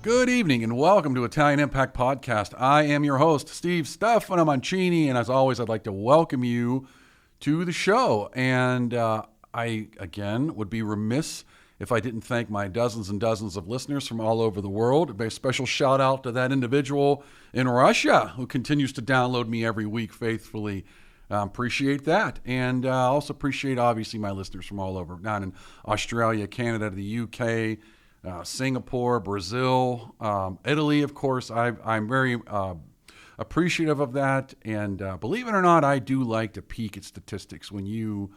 Good evening and welcome to Italian Impact Podcast. I am your host, Steve Stefano Mancini, and as always, I'd like to welcome you to the show. And I, again, would be remiss if I didn't thank my dozens and dozens of listeners from all over the world. A special shout out to that individual in Russia who continues to download me every week faithfully. Appreciate that. And also appreciate, obviously, my listeners from all over, down in Australia, Canada, the UK, Singapore, Brazil, Italy, of course. I'm very appreciative of that. And believe it or not, I do like to peek at statistics. When you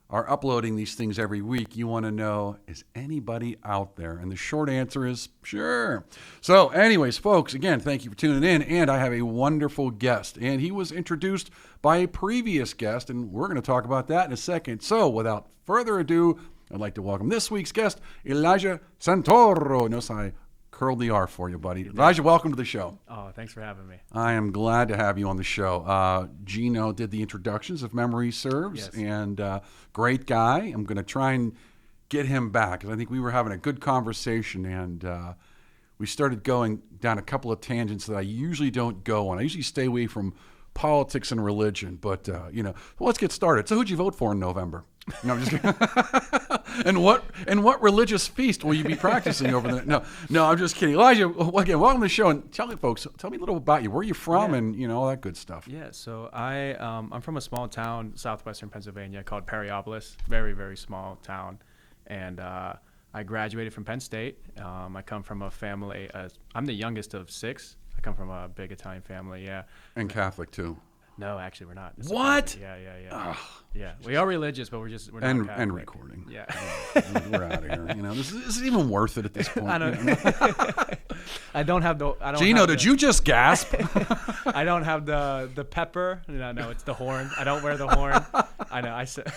are uploading these things every week, you want to know, is anybody out there? And the short answer is sure. So anyways, folks, again, thank you for tuning in. And I have a wonderful guest. And he was introduced by a previous guest, and we're going to talk about that in a second. So without further ado, I'd like to welcome this week's guest, Elijah Santoro. Notice I curled the R for you, buddy. Elijah, welcome to the show. Oh, thanks for having me. I am glad to have you on the show. Gino did the introductions, if memory serves, Yes. and great guy. I'm going to try and get him back, because I think we were having a good conversation, and we started going down a couple of tangents that I usually don't go on. I usually stay away from politics and religion, but, let's get started. So who'd you vote for in November? No, I'm just kidding. And what religious feast will you be practicing over the? No, I'm just kidding. Elijah, again, welcome to the show, and tell me a little about you. Where are you from, and all that good stuff. Yeah, so I'm from a small town, southwestern Pennsylvania, called Perryopolis. Very, very small town, and I graduated from Penn State. I come from a family. I'm the youngest of 6. I come from a big Italian family. Yeah, and Catholic too. No, actually, we're not. What? Yeah. Yeah, we are religious, but we're not Catholic. And recording. Yeah. We're out of here. This is even worth it at this point. I don't. I don't have the. Gino, did you just gasp? I don't have the pepper. No, it's the horn. I don't wear the horn. I know. I said,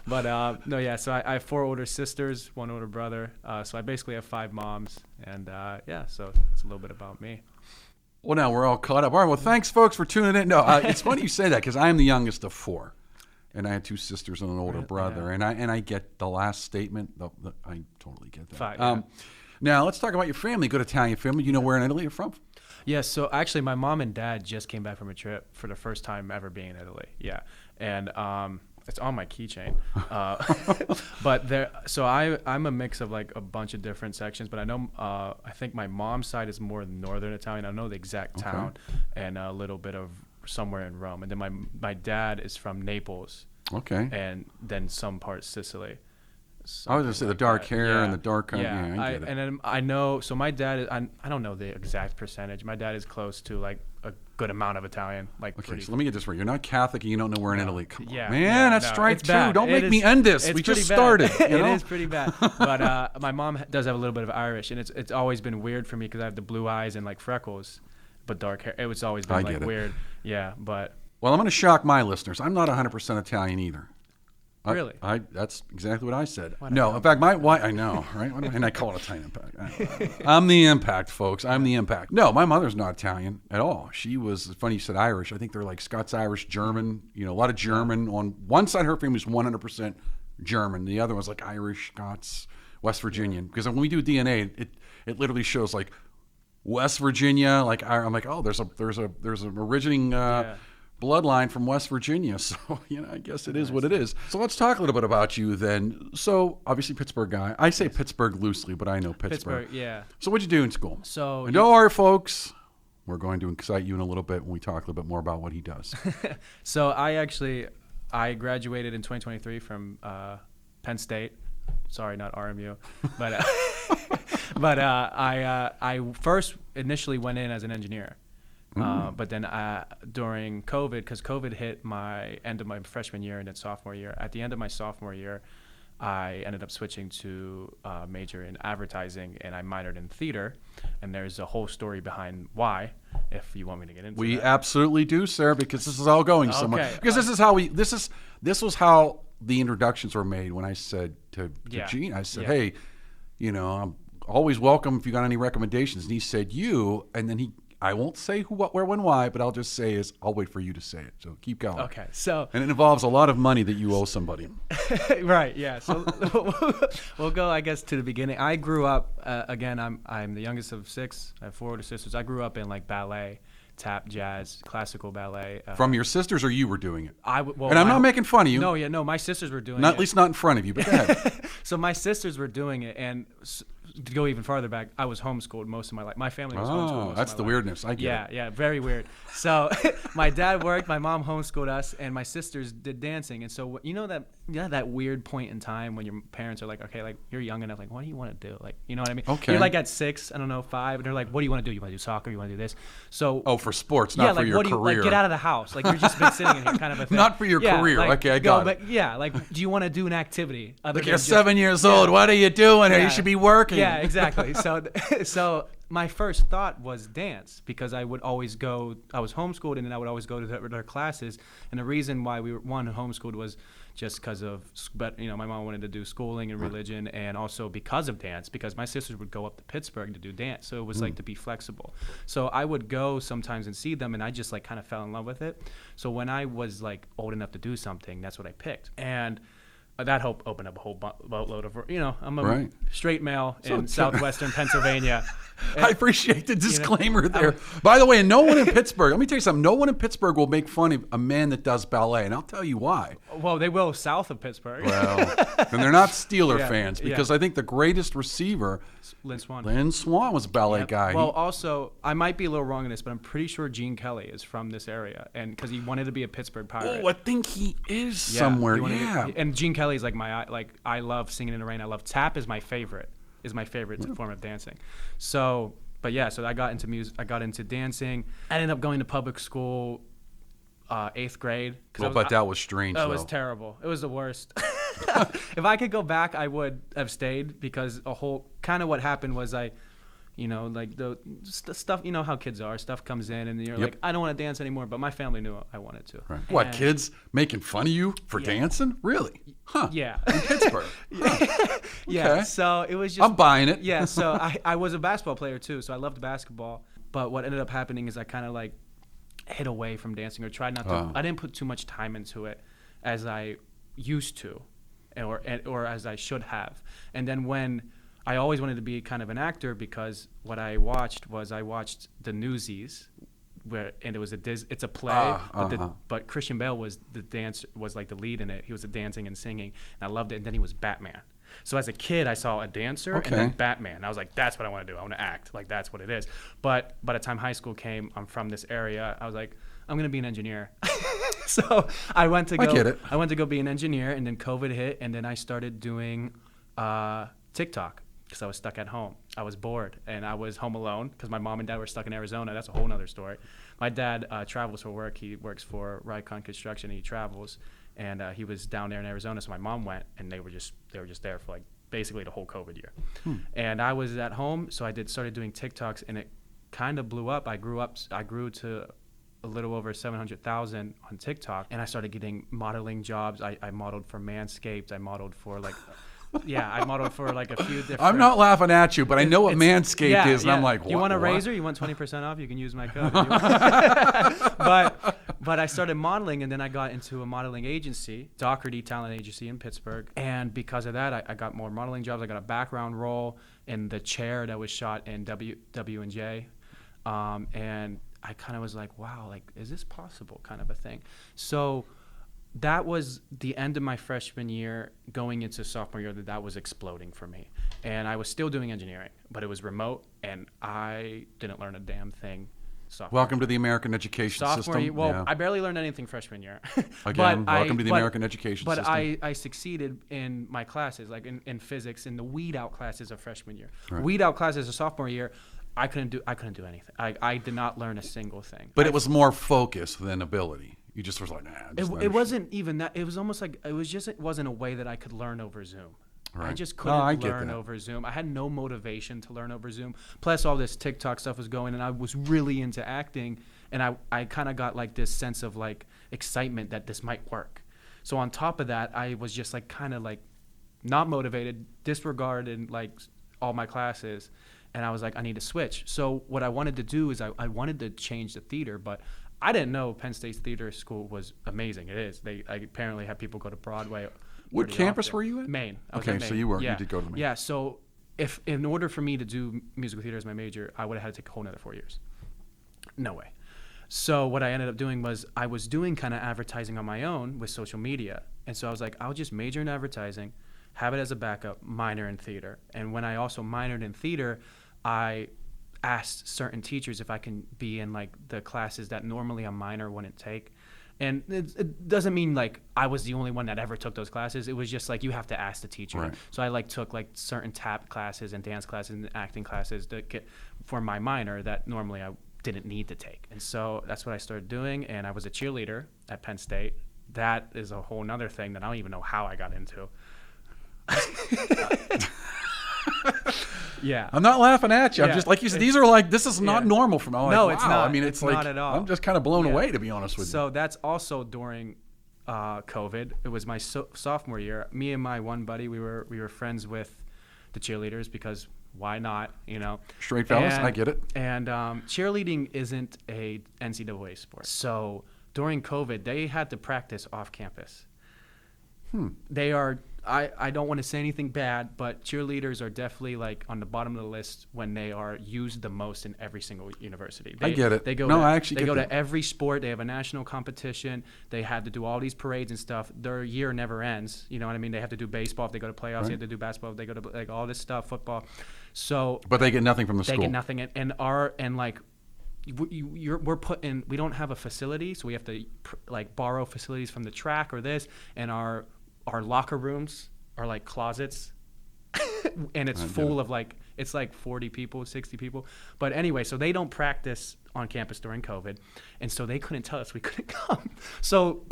but no, yeah. So I have 4 older sisters, 1 older brother. So I basically have 5 moms, and so it's a little bit about me. Well, now we're all caught up. All right. Well, thanks, folks, for tuning in. No, it's funny you say that, because I'm the youngest of 4, and I had 2 sisters and an older brother. Yeah. And I get the last statement. I totally get that. 5, yeah. Now let's talk about your family. Good Italian family. You know where in Italy you're from? Yeah. So actually, my mom and dad just came back from a trip for the first time ever being in Italy. Yeah, and it's on my keychain. But so I'm a mix of like a bunch of different sections, but I know I think my mom's side is more northern Italian. I know the exact town, and a little bit of somewhere in Rome. And then my dad is from Naples. Okay. And then some parts Sicily. I was going to say the dark hair and the dark kind of, I get it. And then I know, so my dad is, I don't know the exact percentage. My dad is close to like a good amount of Italian. Okay, so let me get this right. You're not Catholic and you don't know where in Italy. Come on, man, yeah, that's strike 2. Bad. Don't make me end this. We just started. It is pretty bad. But my mom does have a little bit of Irish, and it's always been weird for me because I have the blue eyes and like freckles, but dark hair. It's always been like weird. Yeah, but. Well, I'm going to shock my listeners. I'm not 100% Italian either. Really? That's exactly what I said. No, in fact, I know, right? And I call it Italian Impact. I'm the Impact, folks. I'm the Impact. No, my mother's not Italian at all. She was, funny you said Irish. I think they're like Scots-Irish, German, a lot of German. On one side, her family was 100% German. The other was like Irish, Scots, West Virginian. Because when we do DNA, it literally shows like West Virginia. Like I'm like, oh, there's a originating bloodline from West Virginia, so I guess it is what it is. So let's talk a little bit about you then. So obviously Pittsburgh guy. I say Pittsburgh loosely, but I know Pittsburgh. Yeah. So what'd you do in school? So and don't worry, folks. We're going to excite you in a little bit when we talk a little bit more about what he does. So I graduated in 2023 from Penn State. Sorry, not RMU, but I first initially went in as an engineer. But then during COVID, because COVID hit my end of my freshman year and then sophomore year, at the end of my sophomore year, I ended up switching to major in advertising, and I minored in theater. And there's a whole story behind why, if you want me to get into it. We absolutely do, sir, because this is all going somewhere. Because this was how the introductions were made. When I said to Gene, I said, hey, I'm always welcome if you got any recommendations. And he said you, and then I won't say who, what, where, when, why, but I'll just say is I'll wait for you to say it. So keep going. Okay, so and it involves a lot of money that you owe somebody. Right, yeah. So we'll go, I guess, to the beginning. I grew up again. I'm the youngest of 6. I have 4 older sisters. I grew up in like ballet, tap, jazz, classical ballet. From your sisters, or you were doing it? Well, and I'm not making fun of you. No. My sisters were doing it. At least not in front of you, but go ahead. So my sisters were doing it, and to go even farther back, I was homeschooled most of my life. My family was homeschooled most that's of the my life. weirdness. I get it. Yeah, very weird. So my dad worked, my mom homeschooled us, and my sisters did dancing. And so that weird point in time when your parents are like, okay, like you're young enough, like what do you want to do? Like, you know what I mean? Okay. You're like at 6, I don't know, 5, and they're like, what do you want to do? You want to do soccer? You want to do this? So for sports, not for like, your what do you, career. like, get out of the house. Like you've just been sitting in here, kind of a thing. Not for your career. Like, okay, I got it. But yeah, like, do you want to do an activity? Like you're 7 years old. What are you doing? Yeah. You should be working. Yeah, exactly. So my first thought was dance, because I would always go. I was homeschooled, and then I would always go to their classes. And the reason why we were homeschooled was just because of, but my mom wanted to do schooling and religion, and also because of dance, because my sisters would go up to Pittsburgh to do dance. So it was like to be flexible. So I would go sometimes and see them, and I just like kind of fell in love with it. So when I was like old enough to do something, that's what I picked. And that opened up a whole boatload of, I'm a straight male in southwestern Pennsylvania. I appreciate the disclaimer there. By the way, no one in Pittsburgh, let me tell you something, no one in Pittsburgh will make fun of a man that does ballet, and I'll tell you why. Well, they will south of Pittsburgh. Well, and they're not Steeler fans, because I think the greatest receiver, Lynn Swann was a ballet guy. Well, also, I might be a little wrong in this, but I'm pretty sure Gene Kelly is from this area, and because he wanted to be a Pittsburgh Pirate. Oh, I think he is somewhere. And Gene Kelly's like I love Singing in the Rain. I love tap is my favorite form of dancing. So I got into music. I got into dancing. I ended up going to public school, 8th grade. But that was strange. It was terrible. It was the worst. If I could go back, I would have stayed, because what happened was like the stuff, how kids are. Stuff comes in, and you're like, I don't want to dance anymore. But my family knew I wanted to. Right. What, kids making fun of you for dancing? Really? Huh. Yeah. In Pittsburgh. Huh. Yeah. Okay. So it was just. I'm buying it. Yeah. So I was a basketball player too. So I loved basketball. But what ended up happening is I kind of like hid away from dancing, or tried not to. I didn't put too much time into it as I used to, or as I should have. And then when I always wanted to be kind of an actor, because what I watched the Newsies, and it was it's a play, but Christian Bale was like the lead in it. He was dancing and singing, and I loved it. And then he was Batman. So as a kid, I saw a dancer and then Batman. I was like, that's what I want to do. I want to act. Like, that's what it is. But by the time high school came, I'm from this area. I was like, I'm going to be an engineer. So I went to go be an engineer, and then COVID hit, and then I started doing TikTok. Because I was stuck at home. I was bored, and I was home alone because my mom and dad were stuck in Arizona. That's a whole other story. My dad travels for work. He works for Rycon Construction, and he travels. And he was down there in Arizona, so my mom went, and they were just there for like basically the whole COVID year. And I was at home, so I started doing TikToks, and it kind of blew up. I grew to a little over 700,000 on TikTok, and I started getting modeling jobs. I modeled for Manscaped. I modeled for like. I modeled for like a few different. I'm not laughing at you, but I know what Manscaped is, and I'm like, what? You want a razor? You want 20% off? You can use my code. But I started modeling, and then I got into a modeling agency, Doherty Talent Agency in Pittsburgh, and because of that, I got more modeling jobs. I got a background role in the chair that was shot in W&J, and I kind of was like, wow, like, is this possible, kind of a thing. So that was the end of my freshman year, going into sophomore year, that was exploding for me. And I was still doing engineering, but it was remote, and I didn't learn a damn thing. Welcome to the American education system. Year, well, I barely learned anything freshman year. Again, welcome to the American education system. But I succeeded in my classes, like in physics, in the weed out classes of freshman year. Right. Weed out classes of sophomore year, I couldn't do anything. I did not learn a single thing. But it was more focus than ability. You just was like, nah. It wasn't even that. It was almost like it wasn't a way that I could learn over Zoom. Right. I just couldn't learn over Zoom. I had no motivation to learn over Zoom. Plus, all this TikTok stuff was going, and I was really into acting, and I kind of got like this sense of like excitement that this might work. So on top of that, I was just like kind of like not motivated, disregarded like all my classes. and I was like, I need to switch. So what I wanted to do is I wanted to change the theater, but I didn't know Penn State's theater school was amazing. It is. I apparently have people go to Broadway. What campus were you at? Maine. Okay, so you did go to Maine. Yeah, so if in order for me to do musical theater as my major, I would have had to take a whole another 4 years. No way. So what I ended up doing was I was doing kind of advertising on my own with social media. And so I was like, I'll just major in advertising, have it as a backup, minor in theater. And when I also minored in theater, I asked certain teachers if I can be in like the classes that normally a minor wouldn't take. And it doesn't mean like I was the only one that ever took those classes. It was just like you have to ask the teacher. Right. So I like took like certain tap classes and dance classes and acting classes to get for my minor that normally I didn't need to take. And so that's what I started doing. And I was a cheerleader at Penn State. That is a whole nother thing that I don't even know how I got into. Yeah. I'm not laughing at you. I'm just like you said, these are like, this is not normal for me. No, like, it's wow. not. I mean, it's like, not at all. I'm just kind of blown away, to be honest with you. So that's also during COVID. It was my sophomore year. Me and my one buddy, we were friends with the cheerleaders because why not, you know? Straight fellas, I get it. And cheerleading isn't a NCAA sport. So during COVID, they had to practice off campus. They are, I don't want to say anything bad, but cheerleaders are definitely like on the bottom of the list when they are used the most in every single university. I get it. They go to every sport. They have a national competition. They had to do all these parades and stuff. Their year never ends. You know what I mean? They have to do baseball if they go to playoffs. Right. They have to do basketball if they go to like all this stuff, football. So, but they get nothing from the school. They get nothing, we're put in. We don't have a facility, so we have to like borrow facilities from the track or this, and our locker rooms are like closets and it's full of like, it's like 40 people, 60 people. But anyway, so they don't practice on campus during COVID. And so they couldn't tell us we couldn't come. So,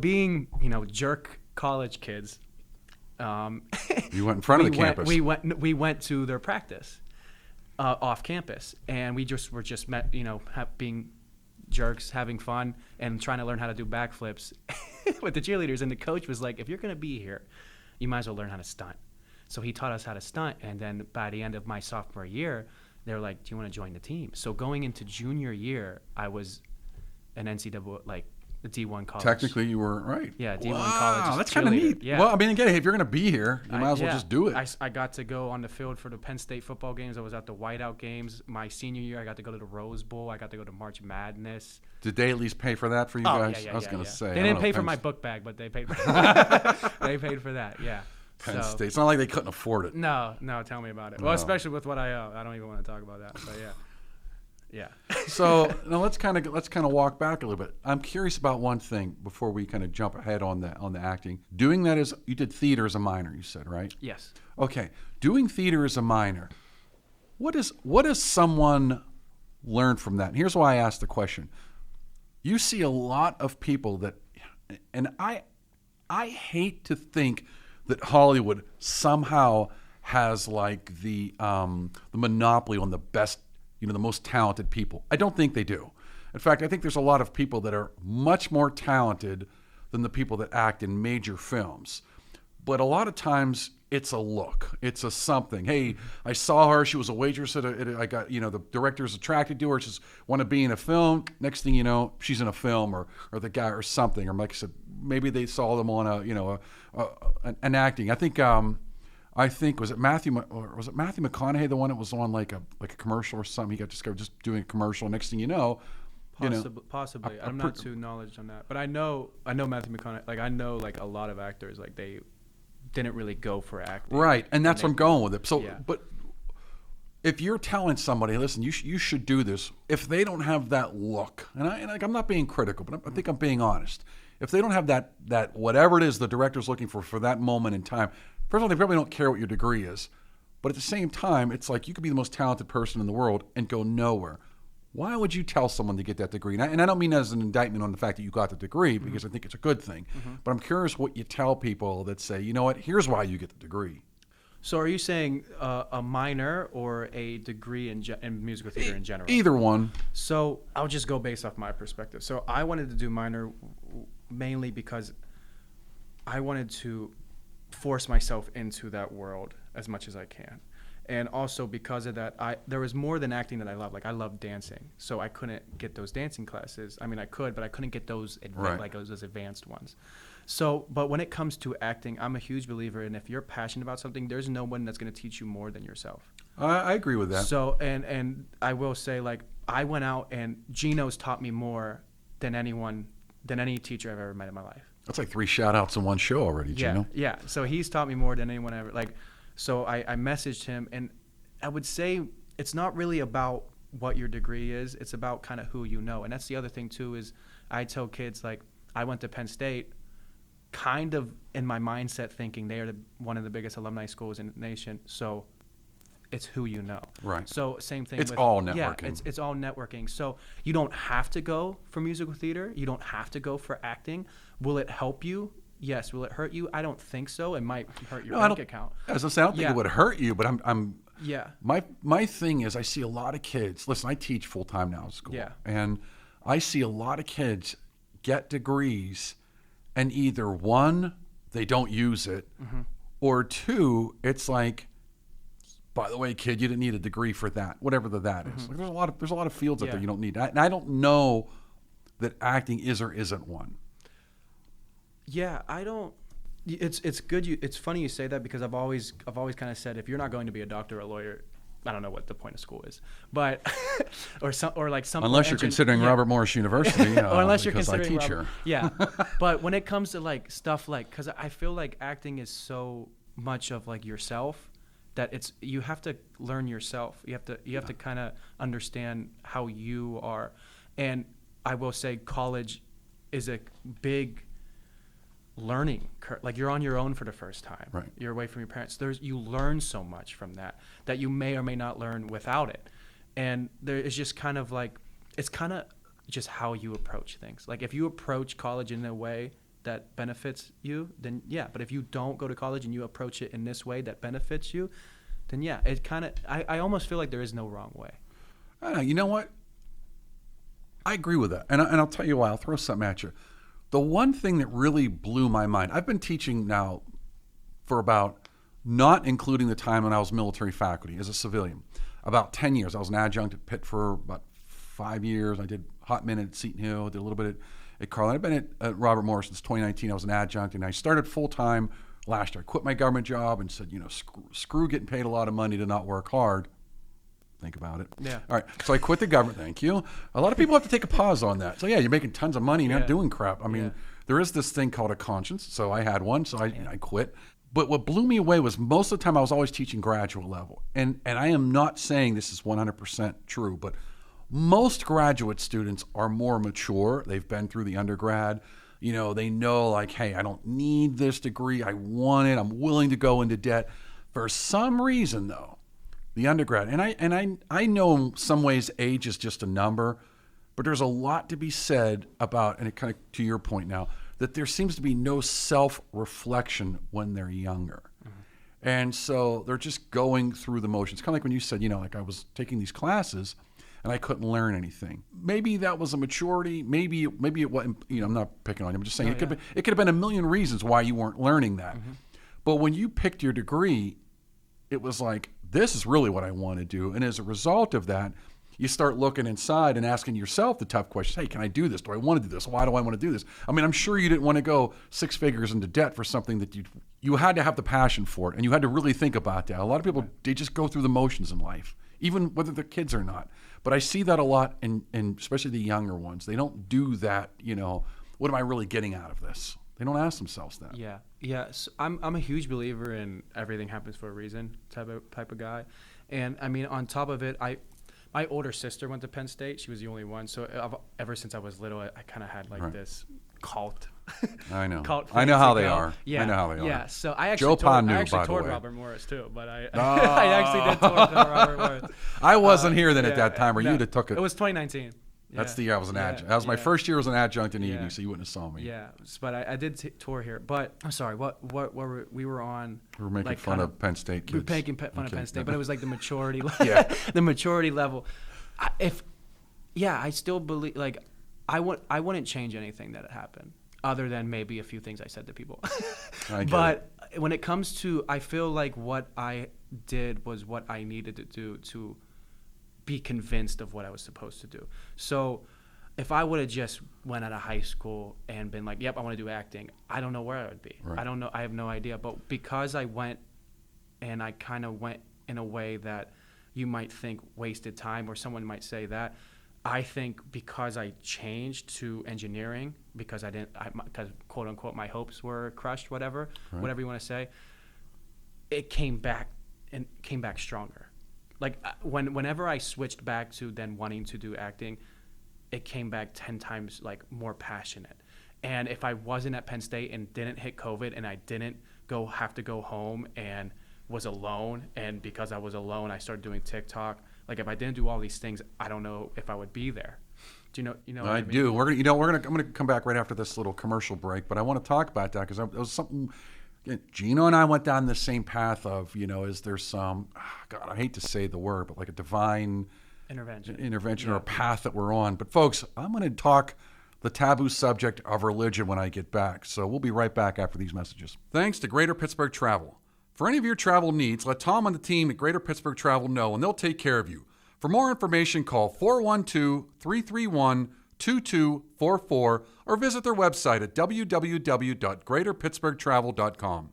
being, jerk college kids. You went in front of the campus. We went to their practice off campus, and we were just met, being jerks, having fun, and trying to learn how to do backflips with the cheerleaders. And the coach was like, if you're going to be here, you might as well learn how to stunt. So he taught us how to stunt. And then by the end of my sophomore year, they were like, do you want to join the team? So going into junior year, I was an NCAA, like the D1 college. Technically, you were right. Yeah, D1 college. Wow, that's kind of neat. Yeah. Well, I mean, again, if you're going to be here, you might as well just do it. I got to go on the field for the Penn State football games. I was at the Whiteout games. My senior year, I got to go to the Rose Bowl. I got to go to March Madness. Did they at least pay for that for you guys? Yeah, I was going to say. They didn't pay for my book bag, but they paid for that. They paid for that, yeah. Penn State. It's not like they couldn't afford it. No, tell me about it. No. Well, especially with what I owe. I don't even want to talk about that, but yeah. Yeah. So now let's kind of walk back a little bit. I'm curious about one thing before we kind of jump ahead on the acting. Doing that as you did theater as a minor, you said, right? Yes. Okay. Doing theater as a minor. What does someone learn from that? And here's why I asked the question. You see a lot of people that, and I hate to think that Hollywood somehow has like the monopoly on the best, the most talented people. I don't think they do. In fact, I think there's a lot of people that are much more talented than the people that act in major films. But a lot of times it's a look. It's a something. Hey, I saw her. She was a waitress I got, the director's attracted to her. She's want to be in a film. Next thing you know, she's in a film or the guy or something. Or like I said, maybe they saw them on an acting. I think was it Matthew McConaughey, the one that was on like a commercial or something? He got discovered just doing a commercial. Next thing you know, possibly. I'm not too knowledgeable on that, but I know Matthew McConaughey. Like I know like a lot of actors like they didn't really go for acting. Right, and that's where I'm going with it. So, yeah. But if you're telling somebody, listen, you should do this. If they don't have that look, and I'm not being critical, but I think I'm being honest. If they don't have that whatever it is the director's looking for that moment in time. First of all, they probably don't care what your degree is. But at the same time, it's like you could be the most talented person in the world and go nowhere. Why would you tell someone to get that degree? And I don't mean that as an indictment on the fact that you got the degree, because I think it's a good thing. Mm-hmm. But I'm curious what you tell people that say, you know what, here's why you get the degree. So are you saying a minor or a degree in musical theater in general? Either one. So I'll just go based off my perspective. So I wanted to do minor mainly because I wanted to force myself into that world as much as I can. And also because of that, there was more than acting that I love. Like I love dancing, so I couldn't get those dancing classes. I mean, I could, but I couldn't get those like those advanced ones. So, but when it comes to acting, I'm a huge believer in if you're passionate about something, there's no one that's going to teach you more than yourself. I agree with that. So, and I will say, like, I went out and Gino's taught me more than any teacher I've ever met in my life. That's like 3 shout outs in one show already, Gino. Yeah. So he's taught me more than anyone ever. Like, so I messaged him, and I would say it's not really about what your degree is. It's about kind of who you know. And that's the other thing too, is I tell kids, like, I went to Penn State kind of in my mindset thinking they are one of the biggest alumni schools in the nation. So it's who you know. Right. So same thing. It's all networking. Yeah, it's all networking. So you don't have to go for musical theater. You don't have to go for acting. Will it help you? Yes. Will it hurt you? I don't think so. It might hurt your bank account. As I say, I don't think it would hurt you, but I'm yeah. My thing is I see a lot of kids. Listen, I teach full time now at school. Yeah. And I see a lot of kids get degrees, and either one, they don't use it, or two, it's like, by the way, kid, you didn't need a degree for that, whatever that is. Like, there's a lot of fields out there you don't need. And I don't know that acting is or isn't one. Yeah, I don't. It's good. It's funny you say that, because I've always kind of said, if you're not going to be a doctor or a lawyer, I don't know what the point of school is, but or like something. Unless you're considering Robert Morris University, or unless you're considering I teach here. Yeah, but when it comes to like stuff like, because I feel like acting is so much of like yourself that you have to learn yourself. You have to kind of understand how you are, and I will say college is a big learning curve. Like, you're on your own for the first time. Right. You're away from your parents. You learn so much from that you may or may not learn without it. And there is just kind of like, it's kind of just how you approach things. Like, if you approach college in a way that benefits you, then yeah. But if you don't go to college and you approach it in this way that benefits you, then yeah, it kind of, I almost feel like there is no wrong way. You know what? I agree with that. And I'll tell you why. I'll throw something at you. The one thing that really blew my mind, I've been teaching now for about, not including the time when I was military faculty as a civilian, about 10 years. I was an adjunct at Pitt for about 5 years. I did a hot minute at Seton Hill, did a little bit at Carlin. I've been at Robert Morris since 2019. I was an adjunct, and I started full-time last year. I quit my government job and said, screw getting paid a lot of money to not work hard. Think about it. Yeah. All right. So I quit the government. Thank you. A lot of people have to take a pause on that. So yeah, you're making tons of money and you're not doing crap. I mean, there is this thing called a conscience. So I had one. So I quit. But what blew me away was most of the time I was always teaching graduate level. And I am not saying this is 100% true, but most graduate students are more mature. They've been through the undergrad. They know, like, hey, I don't need this degree. I want it. I'm willing to go into debt. For some reason, though, the undergrad, and I know in some ways age is just a number, but there's a lot to be said about, and it kind of to your point now, that there seems to be no self-reflection when they're younger. And so they're just going through the motions. Kind of like when you said, like, I was taking these classes and I couldn't learn anything. Maybe that was a maturity. Maybe it wasn't. I'm not picking on you. I'm just saying it could have been a million reasons why you weren't learning that. But when you picked your degree, it was like, this is really what I want to do. And as a result of that, you start looking inside and asking yourself the tough questions. Hey, can I do this? Do I want to do this? Why do I want to do this? I mean, I'm sure you didn't want to go 6 figures into debt for something that you had to have the passion for it, and you had to really think about that. A lot of people, they just go through the motions in life, even whether they're kids or not. But I see that a lot, in especially the younger ones. They don't do that, what am I really getting out of this? They don't ask themselves that. Yeah. So I'm a huge believer in everything happens for a reason type of guy, and I mean, on top of it, my older sister went to Penn State. She was the only one. So ever since I was little, I kind of had like this cult. I know. I know how they are. Yeah. I know how they are. Yeah. So I actually toured Robert Morris too, but I actually did tour Robert Morris. I wasn't here then at that time, or you'd have took it. It was 2019. That's the year I was an adjunct. That was my first year as an adjunct in the evening, so you wouldn't have saw me. Yeah, but I did tour here. But I'm sorry, what were we were on? We were making fun of Penn State kids. We were making fun of Penn State, but it was like the maturity, the maturity level. I still believe, like, I wouldn't change anything that had happened. other than maybe a few things I said to people. But when it comes to, I feel like what I did was what I needed to do to be convinced of what I was supposed to do. So if I would have just went out of high school and been like, yep, I want to do acting, I don't know where I would be. Right. I don't know. I have no idea. But because I went, and I kind of went in a way that you might think wasted time, or someone might say that, I think because I changed to engineering, because because quote unquote my hopes were crushed, whatever you want to say, it came back stronger. Like whenever I switched back to then wanting to do acting, it came back 10 times like more passionate. And if I wasn't at Penn State and didn't hit COVID and I didn't have to go home and was alone, and because I was alone, I started doing TikTok. Like if I didn't do all these things, I don't know if I would be there. Do you know? What I mean? do. I'm gonna come back right after this little commercial break, but I want to talk about that because it was something. Gino and I went down the same path of, is there some, God, I hate to say the word, but like a divine intervention or a path that we're on. But folks, I'm going to talk the taboo subject of religion when I get back. So we'll be right back after these messages. Thanks to Greater Pittsburgh Travel. For any of your travel needs, let Tom and the team at Greater Pittsburgh Travel know, and they'll take care of you. For more information, call 412-331-2244 or visit their website at www.greaterpittsburghtravel.com.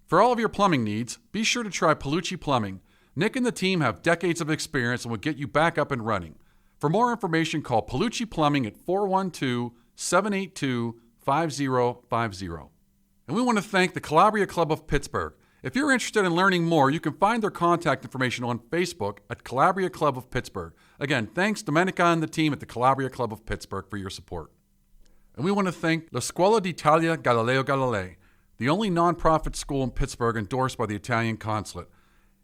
For all of your plumbing needs, be sure to try Palucci Plumbing. Nick and the team have decades of experience and will get you back up and running. For more information, call Palucci Plumbing at 412-782-5050. And we want to thank the Calabria Club of Pittsburgh. If you're interested in learning more, you can find their contact information on Facebook at Calabria Club of Pittsburgh. Again, thanks Domenica and the team at the Calabria Club of Pittsburgh for your support. And we want to thank La Scuola d'Italia Galileo Galilei, the only nonprofit school in Pittsburgh endorsed by the Italian Consulate.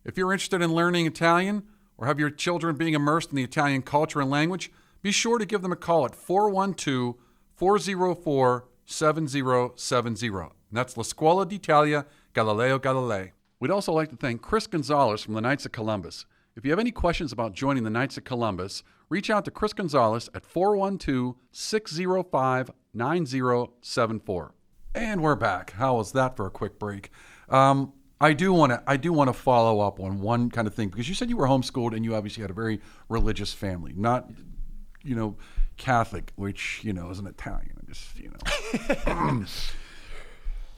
If you're interested in learning Italian or have your children being immersed in the Italian culture and language, be sure to give them a call at 412-404-7070. And that's La Scuola d'Italia Galileo Galilei. We'd also like to thank Chris Gonzalez from the Knights of Columbus. If you have any questions about joining the Knights of Columbus, reach out to Chris Gonzalez at 412-605-9074. And we're back. How was that for a quick break? I do want to follow up on one kind of thing, because you said you were homeschooled and you obviously had a very religious family, not, Catholic, which, is an Italian.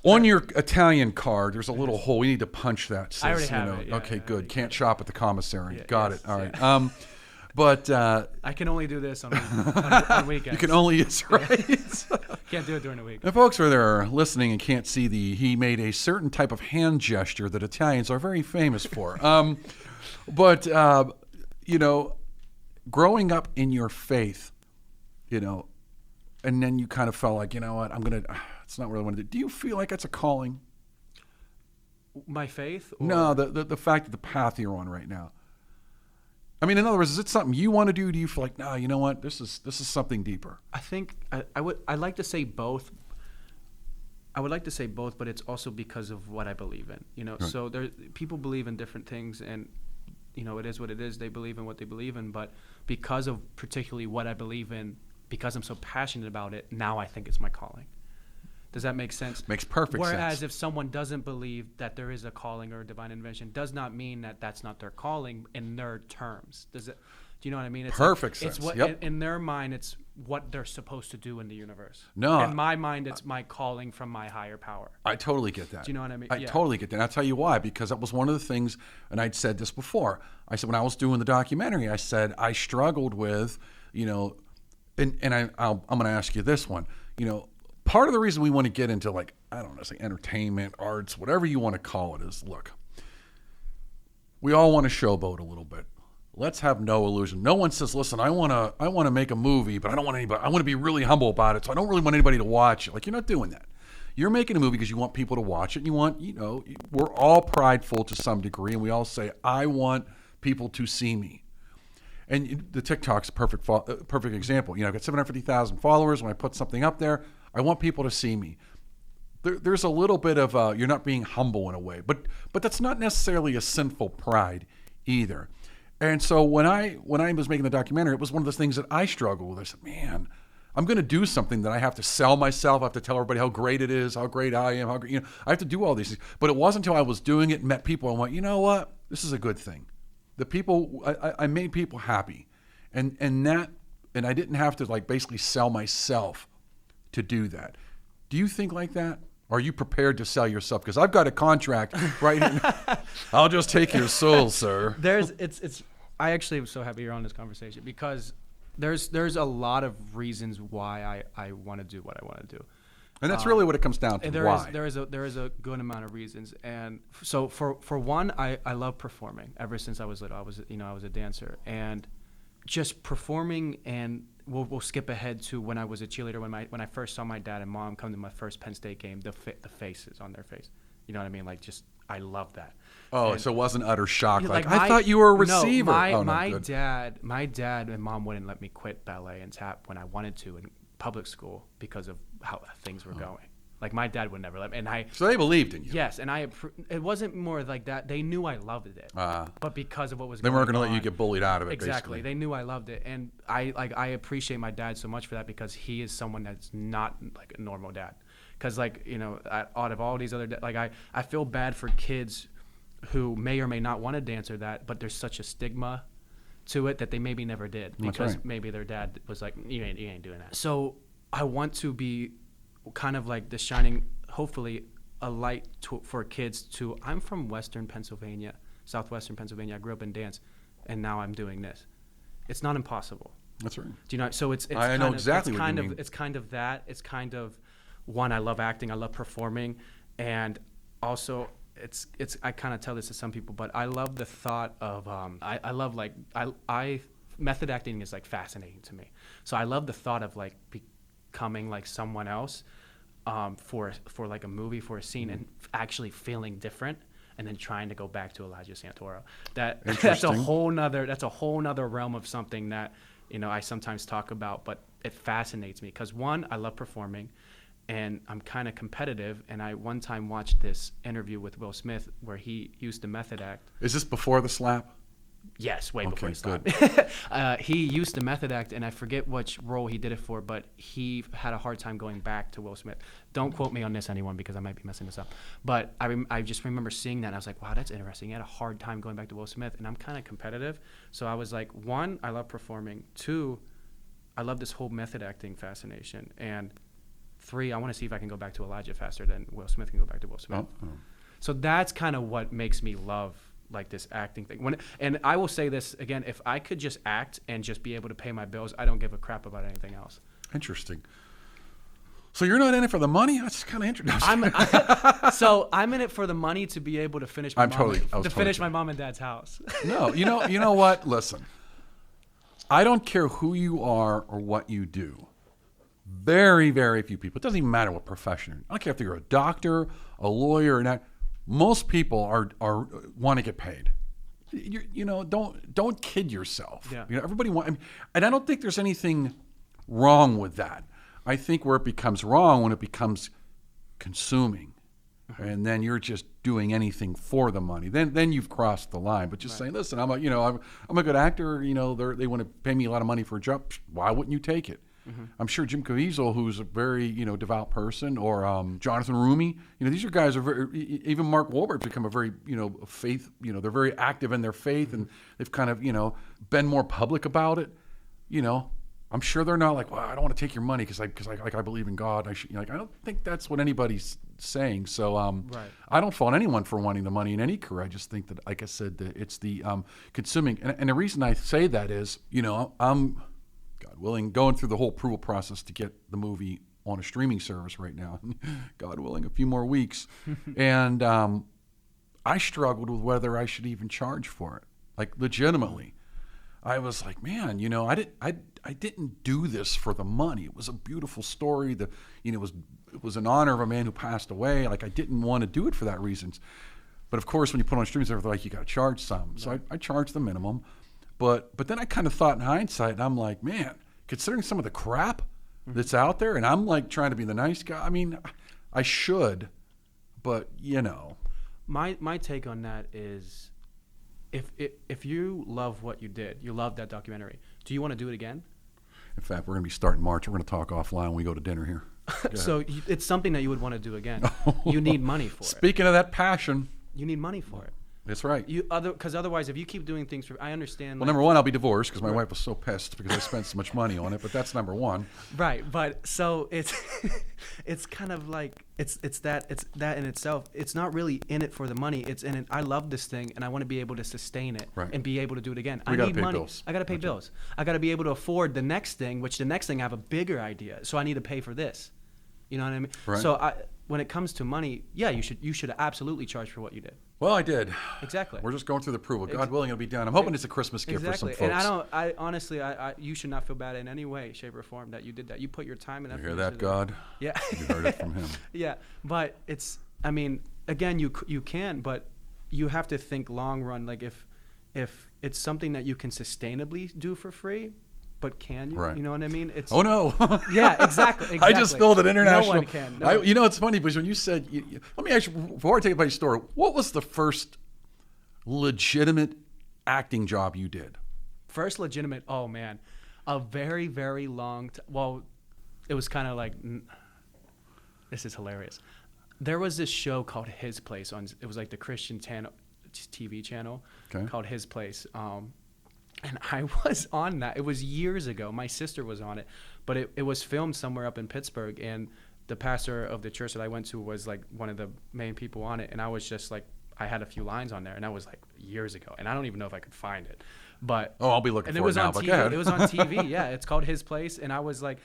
On your Italian card, there's a little hole. We need to punch that. Says, I already have it. Yeah, okay, good. Can't shop at the commissary. Yeah, Got yes, it. All right. yeah. But I can only do this on weekends. You can only, it's right. Can't do it during the week. And folks are there listening and can't see he made a certain type of hand gesture that Italians are very famous for. But growing up in your faith, and then you kind of felt like, it's not really what I want to do. Do you feel like it's a calling? My faith? Or? No, the fact that the path you're on right now. I mean, in other words, is it something you want to do? Do you feel like, no, you know what, this is something deeper? I think I'd like to say both. I would like to say both, but it's also because of what I believe in. Right. So people believe in different things, and it is what it is. They believe in what they believe in, but because of particularly what I believe in, because I'm so passionate about it, now I think it's my calling. Does that make sense? Makes perfect sense. Whereas if someone doesn't believe that there is a calling or a divine intervention, does not mean that that's not their calling in their terms. Do you know what I mean? It's perfect sense. It's what yep. in their mind, it's what they're supposed to do in the universe. No. In my mind, it's my calling from my higher power. I totally get that. Do you know what I mean? I totally get that. And I'll tell you why, because that was one of the things, and I'd said this before. I said when I was doing the documentary, I said I struggled with, and I'm going to ask you this one, part of the reason we want to get into say entertainment, arts, whatever you want to call it is, look, we all want to showboat a little bit. Let's have no illusion. No one says, listen, I want to make a movie, but I don't want anybody, I want to be really humble about it. So I don't really want anybody to watch it. Like, you're not doing that. You're making a movie because you want people to watch it. And you want, we're all prideful to some degree. And we all say, I want people to see me. And the TikTok's a perfect example. I've got 750,000 followers. When I put something up there, I want people to see me. There's a little bit of you're not being humble in a way, but that's not necessarily a sinful pride either. And so when I was making the documentary, it was one of those things that I struggled with. I said, man, I'm going to do something that I have to sell myself. I have to tell everybody how great it is, how great I am, how great, I have to do all these things. But it wasn't until I was doing it and met people, I went, you know what? This is a good thing. The people, I made people happy. And I didn't have to like basically sell myself to do that. Do you think like that? Are you prepared to sell yourself? Because I've got a contract right here. I'll just take your soul, sir. I actually am so happy you're on this conversation because there's a lot of reasons why I want to do what I want to do. And that's really what it comes down to. Why? There is a good amount of reasons. And so for one, I love performing. Ever since I was little, I was a dancer, and just performing. And we'll skip ahead to when I was a cheerleader. When I first saw my dad and mom come to my first Penn State game, the faces on their face. You know what I mean? Like, just I love that. Oh, and so it wasn't utter shock. Like I thought you were a receiver. No, my dad and mom wouldn't let me quit ballet and tap when I wanted to in public school because of how things were going. Like, my dad would never let me. So they believed in you. Yes, and it wasn't more like that. They knew I loved it, but because of what was they weren't going to let you get bullied out of it. Exactly, basically. They knew I loved it, and I appreciate my dad so much for that because he is someone that's not like a normal dad. Because out of all these other I feel bad for kids who may or may not want to dance or that, but there's such a stigma to it that they maybe never did because maybe their dad was like, you ain't doing that. So I want to be kind of like the shining, hopefully, a light for kids I'm from Western Pennsylvania, Southwestern Pennsylvania. I grew up in dance, and now I'm doing this. It's not impossible. That's right. Do you know? So I know exactly what you mean. It's kind of that. It's kind of, one, I love acting, I love performing, and also I kind of tell this to some people, but I love the thought of I love method acting is like fascinating to me. So I love the thought of like becoming like someone else for like a movie, for a scene, and actually feeling different, and then trying to go back to Elijah Santoro. That's a whole nother realm of something that I sometimes talk about, but it fascinates me because, one, I love performing, and I'm kind of competitive. And I one time watched this interview with Will Smith where he used the method act. Is this before the slap? Yes, way before he slapped. He used the method act, and I forget which role he did it for, but he had a hard time going back to Will Smith. Don't quote me on this, anyone, because I might be messing this up. But I just remember seeing that, and I was like, wow, that's interesting. He had a hard time going back to Will Smith, and I'm kind of competitive. So I was like, one, I love performing. Two, I love this whole method acting fascination. And three, I want to see if I can go back to Elijah faster than Will Smith can go back to Will Smith. Oh. So that's kind of what makes me love like this acting thing. And I will say this again, if I could just act and just be able to pay my bills, I don't give a crap about anything else. Interesting. So you're not in it for the money? That's kind of interesting. So I'm in it for the money to be able to finish my mom and dad's house. No, you know what? Listen, I don't care who you are or what you do. Very, very few people. It doesn't even matter what profession you're in. I don't care if you're a doctor, a lawyer, or not. Most people are want to get paid. Don't kid yourself. Yeah. Everybody and I don't think there's anything wrong with that. I think where it becomes wrong when it becomes consuming, and then you're just doing anything for the money. Then you've crossed the line. But just saying, listen, I'm a good actor. They want to pay me a lot of money for a job. Why wouldn't you take it? Mm-hmm. I'm sure Jim Caviezel, who's a very devout person, or Jonathan Rumi. These are guys are very, even Mark Wahlberg's become a very faith. They're very active in their faith, and they've kind of been more public about it. I'm sure they're not like, well, I don't want to take your money because I believe in God. I don't think that's what anybody's saying. So I don't fault anyone for wanting the money in any career. I just think that, like I said, that it's the consuming. And the reason I say that is, I'm, God willing, going through the whole approval process to get the movie on a streaming service right now. God willing, a few more weeks. And I struggled with whether I should even charge for it. Like, legitimately. I was like, man, I didn't do this for the money. It was a beautiful story. It was an honor of a man who passed away. Like, I didn't want to do it for that reasons. But of course, when you put on a streaming service, they're like, you got to charge some. So I charged the minimum. But then I kind of thought in hindsight, and I'm like, man, considering some of the crap that's out there, and I'm like trying to be the nice guy. I mean, I should, but My take on that is, if you love what you did, you love that documentary, do you want to do it again? In fact, we're going to be starting March. We're going to talk offline when we go to dinner here. So it's something that you would want to do again. You need money for it. Speaking of that passion. You need money for it. That's right. Because otherwise, if you keep doing things I understand. Well, number one, I'll be divorced because my wife was so pissed because I spent so much money on it. But that's number one. Right, but so it's it's kind of like it's that in itself. It's not really in it for the money. It's in it. I love this thing, and I want to be able to sustain it and be able to do it again. I need money. Bills. I got to pay bills. I got to be able to afford the next thing. Which the next thing I have a bigger idea, so I need to pay for this. You know what I mean? Right. So when it comes to money, yeah, you should absolutely charge for what you did. Well, I did. Exactly. We're just going through the approval. God willing, it'll be done. I'm hoping it's a Christmas gift for some folks. And I honestly, you should not feel bad in any way, shape, or form that you did that. You put your time and effort. You hear that, God? Yeah. You heard it from him. Yeah, but I mean, again, you can, but you have to think long run. Like if it's something that you can sustainably do for free, but can you? Right. You know what I mean? Oh no. Yeah, exactly. I just spilled an international. No one can. No. You know, it's funny because when you said, let me ask you before I take about your story, what was the first legitimate acting job you did? First legitimate. Oh man, a very very long. Well, it was kind of like. This is hilarious. There was this show called His Place it was like the Christian TV channel called His Place. And I was on that. It was years ago. My sister was on it, but it was filmed somewhere up in Pittsburgh, and the pastor of the church that I went to was like one of the main people on it, and I was just like, I had a few lines on there, and that was like years ago, and I don't even know if I could find it. But I'll be looking for it now. But go ahead. It was on TV. Yeah, it's called His Place, and I was like,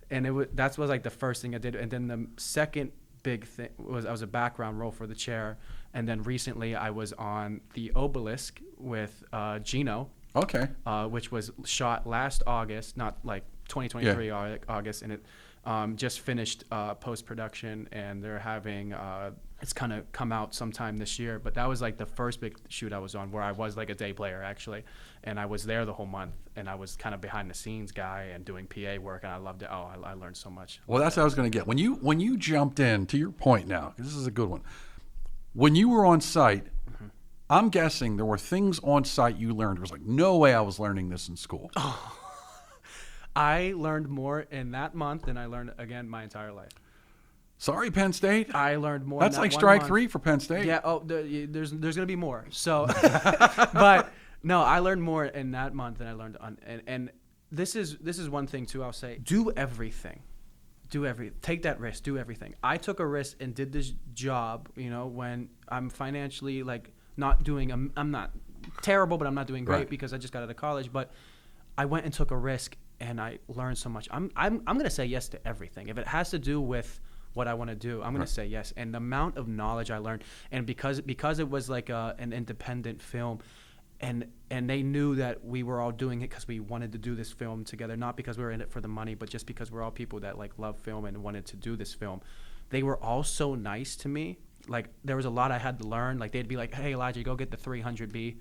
and that was like the first thing I did, and then the second big thing was I was a background role for The Chair, and then recently I was on The Obelisk with Gino. Okay. Which was shot last August, not like 2023 August, and it just finished post-production, and they're having it's kind of come out sometime this year. But that was like the first big shoot I was on, where I was like a day player actually, and I was there the whole month, and I was kind of behind the scenes guy and doing PA work, and I loved it. I learned so much. Well, that's what I was going to get. When you jumped in, to your point now, 'cause this is a good one. When you were on site. I'm guessing there were things on site you learned. It was like, no way I was learning this in school. Oh. I learned more in that month than I learned, again, my entire life. Sorry, Penn State. I learned more. That's like strike three for Penn State. Yeah. Oh, there's going to be more. So, but no, I learned more in that month than I learned on. And this is one thing too. I'll say, do everything. Take that risk. Do everything. I took a risk and did this job. You know, when I'm financially like. Not doing. I'm not terrible, but I'm not doing great because I just got out of college. But I went and took a risk, and I learned so much. I'm gonna say yes to everything. If it has to do with what I want to do, I'm gonna say yes. And the amount of knowledge I learned, and because it was like an independent film, and they knew that we were all doing it because we wanted to do this film together, not because we were in it for the money, but just because we're all people that like love film and wanted to do this film. They were all so nice to me. Like, there was a lot I had to learn. Like, they'd be like, hey, Elijah, go get the 300B. And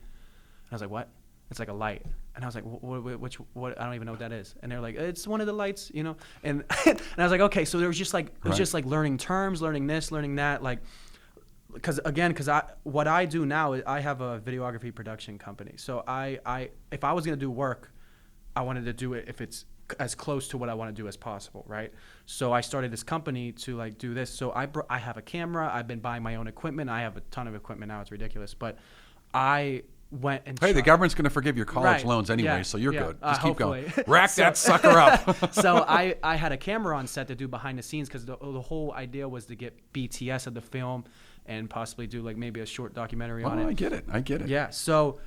I was like, what? It's like a light. And I was like, what? I don't even know what that is. And they're like, it's one of the lights, you know? And and I was like, okay. So there was just like, it was just like learning terms, learning this, learning that. Like, because what I do now is I have a videography production company. So if I was going to do work, I wanted to do it if it's as close to what I want to do as possible, right? So I started this company to like do this. So I have a camera. I've been buying my own equipment. I have a ton of equipment now. It's ridiculous. But I went and the government's going to forgive your college loans anyway, so you're good. Just keep hopefully. going. Rack that sucker up. So I had a camera on set to do behind the scenes because the whole idea was to get BTS of the film and possibly do like maybe a short documentary on it. I get it. Yeah. So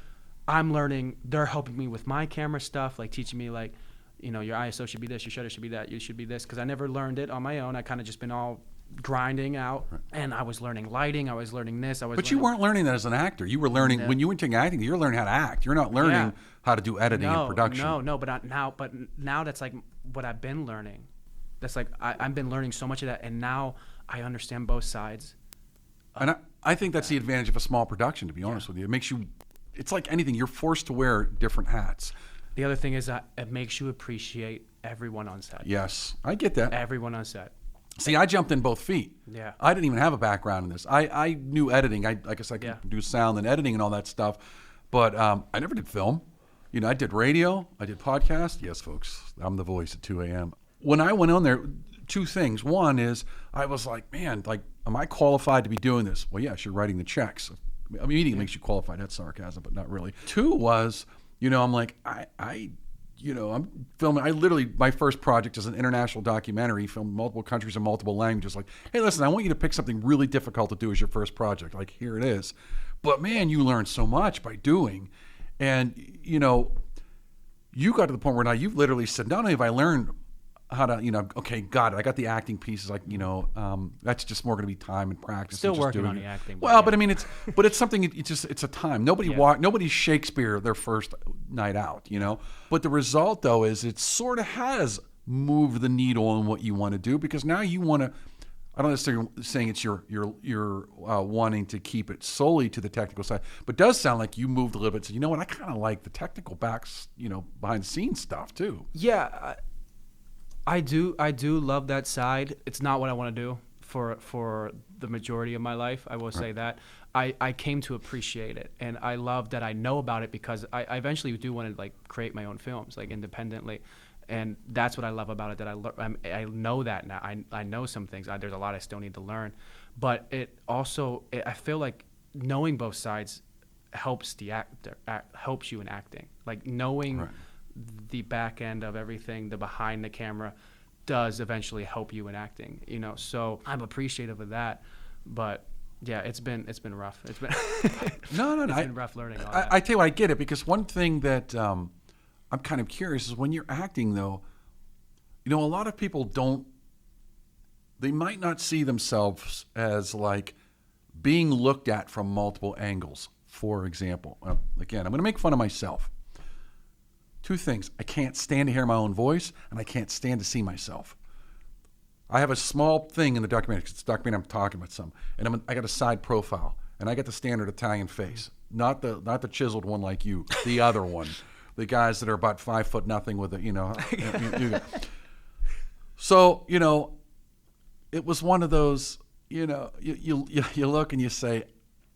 I'm learning. They're helping me with my camera stuff, like teaching me like, you know, your ISO should be this, your shutter should be that, you should be this, because I never learned it on my own. I kind of just been all grinding out, and I was learning lighting, I was learning this, But you weren't learning that as an actor. You were learning when you went to acting. You're learning how to act. You're not learning how to do editing and production. No. But now that's like what I've been learning. That's like I've been learning so much of that, and now I understand both sides. And I think that's the advantage of a small production. To be honest with you, it makes you. It's like anything. You're forced to wear different hats. The other thing is that it makes you appreciate everyone on set. Yes, I get that. Everyone on set. See, I jumped in both feet. Yeah. I didn't even have a background in this. I knew editing. I guess I could do sound and editing and all that stuff, but I never did film. I did radio, I did podcast. Yes, folks, I'm the voice at 2 a.m. When I went on there, two things. One is I was like, man, like, am I qualified to be doing this? Well, yes, you're writing the checks. I mean, eating makes you qualified. That's sarcasm, but not really. Two was, I'm like, I'm filming. I literally, my first project is an international documentary, filmed multiple countries and multiple languages. Like, hey, listen, I want you to pick something really difficult to do as your first project. Like, here it is. But man, you learn so much by doing. And, you got to the point where now you've literally said, not only have I learned how to, okay, got it. I got the acting pieces. Like, that's just more going to be time and practice. Still and just working on doing the acting. Well, but I mean, it's something. It's a time. Nobody's Shakespeare their first night out. But the result though is it sort of has moved the needle on what you want to do, because now you want to. I don't necessarily saying it's you're wanting to keep it solely to the technical side, but it does sound like you moved a little bit. So what? I kind of like the technical backs, behind the scenes stuff too. Yeah. I do love that side. It's not what I want to do for the majority of my life. I will say that. I came to appreciate it, and I love that I know about it, because I eventually do want to like create my own films, like independently, and that's what I love about it. That I know that now. I know some things. There's a lot I still need to learn, but it also I feel like knowing both sides helps helps you in acting. Like knowing. Right. The back end of everything, the behind the camera, does eventually help you in acting, so I'm appreciative of that. But yeah, it's been rough. It's been no. It's been rough learning all that. I tell you what, I get it, because one thing that I'm kind of curious is when you're acting though, a lot of people they might not see themselves as like being looked at from multiple angles. For example, again, I'm going to make fun of myself. Two things. I can't stand to hear my own voice, and I can't stand to see myself. I have a small thing in the documentary. It's a documentary I'm talking about and I got a side profile, and I got the standard Italian face, not the chiseled one like you, the other one, the guys that are about 5'0" with it, So it was one of those. You look and you say,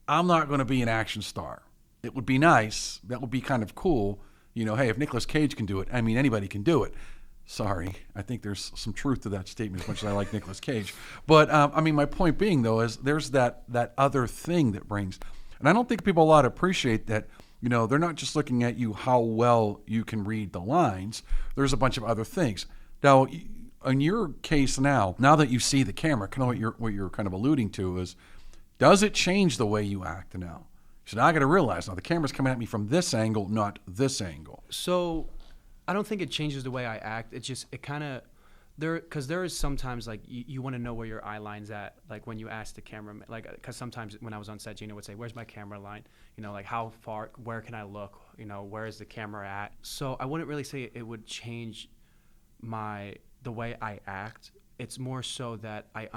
I'm not going to be an action star. It would be nice. That would be kind of cool. Hey, if Nicolas Cage can do it, I mean, anybody can do it. Sorry, I think there's some truth to that statement, as much as I like Nicolas Cage. But, my point being, though, is there's that other thing that brings. And I don't think people a lot appreciate that, they're not just looking at you how well you can read the lines. There's a bunch of other things. Now, in your case now that you see the camera, kind of what you're kind of alluding to is, does it change the way you act now? So now I got to realize, now the camera's coming at me from this angle, not this angle. So I don't think it changes the way I act. It kind of, because there is sometimes like you want to know where your eye line's at. Like when you ask the cameraman, like, because sometimes when I was on set, Gina would say, where's my camera line? Like how far, where can I look? Where is the camera at? So I wouldn't really say it would change the way I act. It's more so that I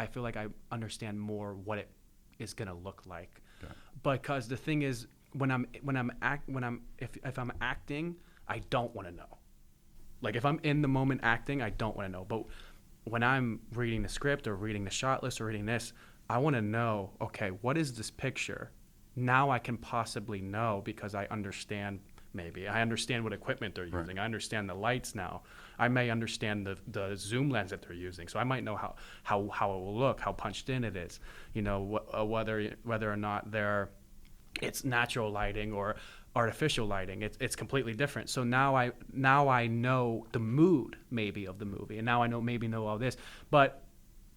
feel like I understand more what it is going to look like. Okay. Because the thing is, if I'm acting, I don't want to know. Like if I'm in the moment acting, I don't want to know. But when I'm reading the script or reading the shot list or reading this, I want to know, okay, what is this picture? Now I can possibly know, because I understand. Maybe I understand what equipment they're using. Right. I understand the lights now. I may understand the zoom lens that they're using, so I might know how it will look, how punched in it is. Whether or not it's natural lighting or artificial lighting. It's completely different. So now I know the mood maybe of the movie, and now I know all this. But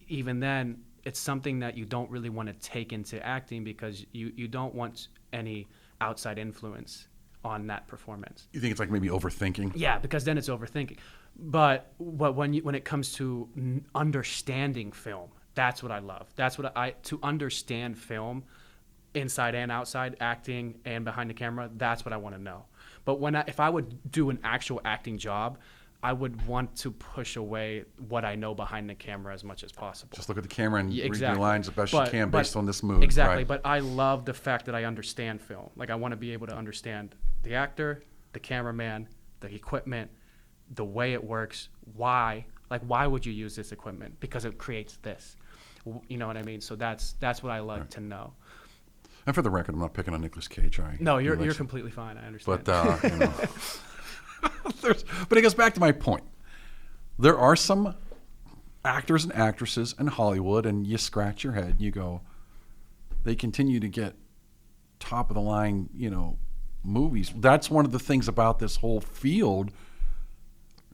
even then, it's something that you don't really want to take into acting, because you don't want any outside influence on that performance. You think it's like maybe overthinking? Yeah, because then it's overthinking. But when it comes to understanding film, that's what I love. That's what to understand film, inside and outside, acting and behind the camera. That's what I want to know. But if I would do an actual acting job, I would want to push away what I know behind the camera as much as possible. Just look at the camera and exactly. read your lines the best you can based on this mood. Exactly, right. But I love the fact that I understand film. Like I want to be able to understand the actor, the cameraman, the equipment, the way it works, why. Like why would you use this equipment? Because it creates this. You know what I mean? So that's what I like to know. And for the record, I'm not picking on Nicolas Cage. No, you're completely fine. I understand. But but it goes back to my point. There are some actors and actresses in Hollywood, and you scratch your head, and you go, they continue to get top of the line, movies. That's one of the things about this whole field,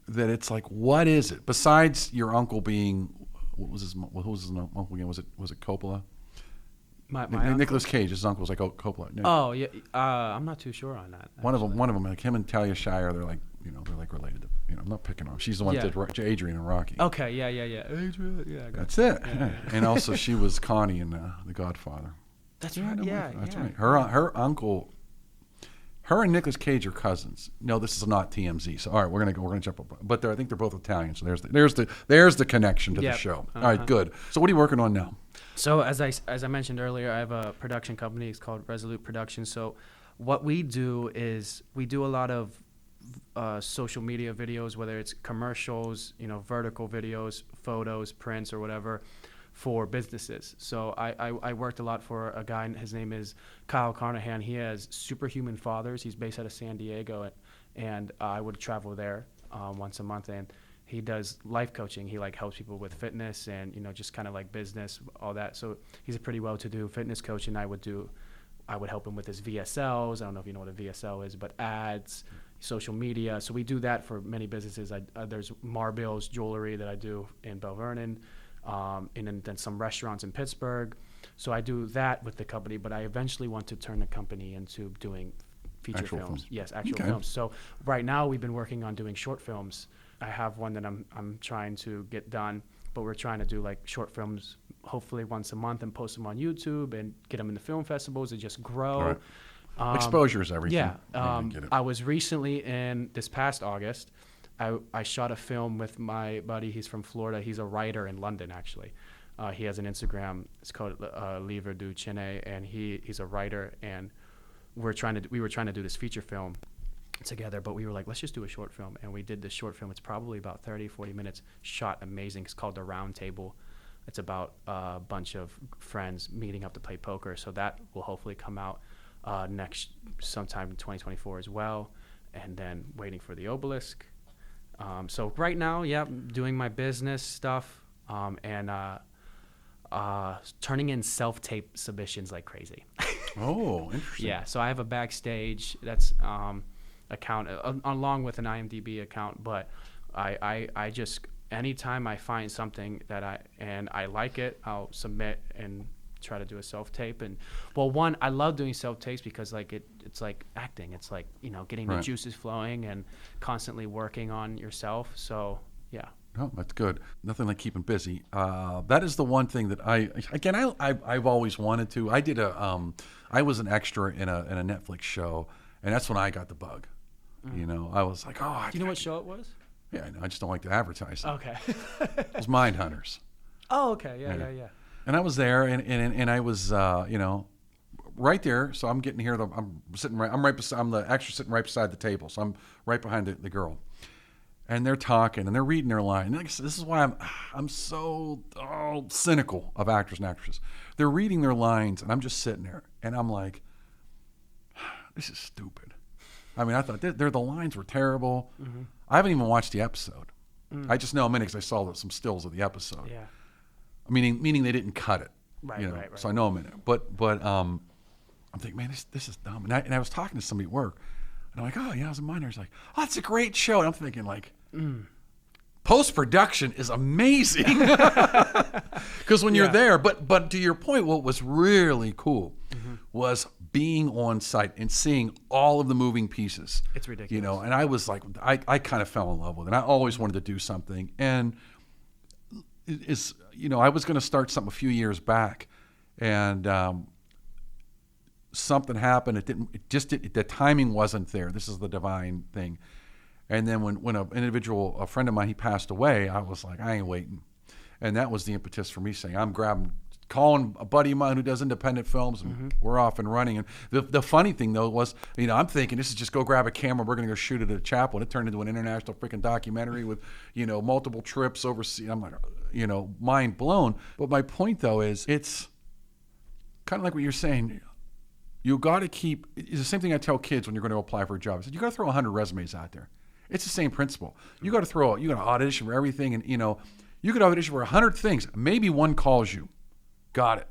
that it's like, what is it besides your uncle being? What was his uncle again? Was it Coppola? My Nicolas Cage, his uncle's like Coppola. No. Oh yeah, I'm not too sure on that. One of them, like him and Talia Shire, they're like related to. I'm not picking on. She's the one that did Adrian and Rocky. Okay, yeah. Adrian, yeah. That's it. Yeah. And also, she was Connie in The Godfather. That's right. Yeah, that's right. Her uncle. Her and Nicolas Cage are cousins. No, this is not TMZ. So all right, we're gonna jump up. But I think they're both Italian. So there's the connection to the show. All right, good. So what are you working on now? So as I mentioned earlier, I have a production company. It's called Resolute Productions. So what we do is we do a lot of social media videos, whether it's commercials, vertical videos, photos, prints, or whatever, for businesses. So I worked a lot for a guy. His name is Kyle Carnahan. He has Superhuman Fathers. He's based out of San Diego, and I would travel there once a month, and he does life coaching. He helps people with fitness and just kind of like business, all that. So he's a pretty well-to-do fitness coach, and I would help him with his VSLs. I don't know if you know what a VSL is, but ads, social media. So we do that for many businesses. There's Marbills Jewelry that I do in Bell Vernon. And then some restaurants in Pittsburgh. So I do that with the company, but I eventually want to turn the company into doing feature films. Yes, actual films. So right now we've been working on doing short films. I have one that I'm trying to get done, but we're trying to do short films hopefully once a month and post them on YouTube and get them in the film festivals and just grow. Right. Exposure is everything. Yeah. I was recently in this past August. I shot a film with my buddy. He's from Florida. He's a writer in London, actually. He has an Instagram. It's called Lever du Cine, and he's a writer. And we were trying to do this feature film together, but we were like, let's just do a short film. And we did this short film. It's probably about 30, 40 minutes. Shot amazing. It's called The Round Table. It's about a bunch of friends meeting up to play poker. So that will hopefully come out sometime in 2024 as well. And then waiting for the Obelisk. So right now, doing my business stuff and turning in self-tape submissions like crazy. Oh, interesting. Yeah, so I have a backstage that's account along with an IMDb account, but I just anytime I find something that I like it, I'll submit and try to do a self-tape. And one, I love doing self-tapes because it's like acting. It's like getting the juices flowing and constantly working on yourself. So yeah. Oh, that's good. Nothing like keeping busy. That is the one thing that I've always wanted to. I did I was an extra in a Netflix show, and that's when I got the bug. I was like, do you know what show it was? Yeah, I know. I just don't like to advertise it. Okay. It was Mindhunters. Oh, okay. Yeah. And I was there, and I was, right there. So I'm getting here. I'm the extra sitting right beside the table. So I'm right behind the girl, and they're talking and they're reading their line. And this is why I'm so cynical of actors and actresses. They're reading their lines, and I'm just sitting there, and I'm like, this is stupid. I mean, I thought the lines were terrible. Mm-hmm. I haven't even watched the episode. I just know a minute because I saw some stills of the episode. Yeah. Meaning they didn't cut it. Right. So I know I'm in it. But I'm thinking, man, this is dumb. And I was talking to somebody at work, and I'm like, oh yeah, I was a minor. He's like, oh, it's a great show. And I'm thinking post-production is amazing because when you're there. But to your point, what was really cool was being on site and seeing all of the moving pieces. It's ridiculous. And I was like, I kind of fell in love with it. I always wanted to do something, and I was going to start something a few years back, and something happened. The timing wasn't there. This is the divine thing. And then when a friend of mine, he passed away, I was like, I ain't waiting. And that was the impetus for me saying, calling a buddy of mine who does independent films, and we're off and running. And the funny thing though was, I'm thinking this is just go grab a camera, we're going to go shoot it at a chapel. And it turned into an international freaking documentary with, multiple trips overseas. I'm like, mind blown. But my point though is, it's kind of like what you're saying. You got to keep. It's the same thing I tell kids when you're going to apply for a job. I said you got to throw 100 resumes out there. It's the same principle. You got to audition for everything, and you could audition for 100 things. Maybe one calls you. Got it.